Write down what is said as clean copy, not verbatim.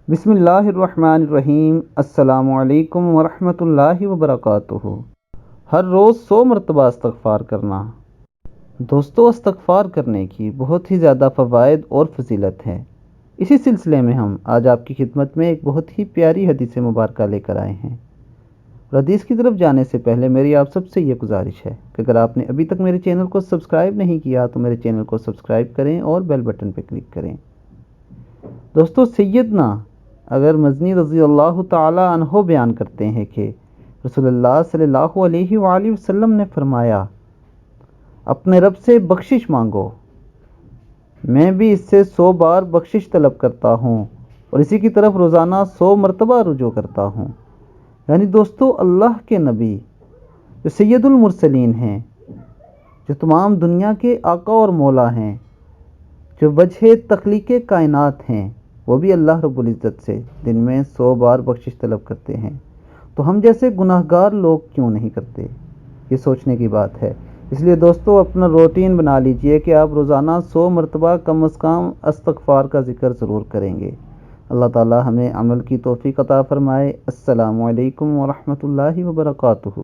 بسم اللہ الرحمن الرحیم۔ السلام علیکم ورحمۃ اللہ وبرکاتہ۔ ہر روز 100 مرتبہ استغفار کرنا۔ دوستو، استغفار کرنے کی بہت ہی زیادہ فوائد اور فضیلت ہے۔ اسی سلسلے میں ہم آج آپ کی خدمت میں ایک بہت ہی پیاری حدیث مبارکہ لے کر آئے ہیں۔ اور حدیث کی طرف جانے سے پہلے میری آپ سب سے یہ گزارش ہے کہ اگر آپ نے ابھی تک میرے چینل کو سبسکرائب نہیں کیا تو میرے چینل کو سبسکرائب کریں اور بیل بٹن پہ کلک کریں۔ دوستو، سیدنا اگر مزنی رضی اللہ تعالی عنہ بیان کرتے ہیں کہ رسول اللہ صلی اللہ علیہ وآلہ وسلم نے فرمایا، اپنے رب سے بخشش مانگو، میں بھی اس سے 100 بار بخشش طلب کرتا ہوں اور اسی کی طرف روزانہ 100 مرتبہ رجوع کرتا ہوں۔ یعنی دوستو، اللہ کے نبی جو سید المرسلین ہیں، جو تمام دنیا کے آقا اور مولا ہیں، جو وجہ تخلیق کائنات ہیں، وہ بھی اللہ رب العزت سے دن میں 100 بار بخشش طلب کرتے ہیں، تو ہم جیسے گناہ گار لوگ کیوں نہیں کرتے؟ یہ سوچنے کی بات ہے۔ اس لیے دوستو، اپنا روٹین بنا لیجئے کہ آپ روزانہ 100 مرتبہ کم از کم استغفار کا ذکر ضرور کریں گے۔ اللہ تعالی ہمیں عمل کی توفیق عطا فرمائے۔ السلام علیکم ورحمۃ اللہ وبرکاتہ۔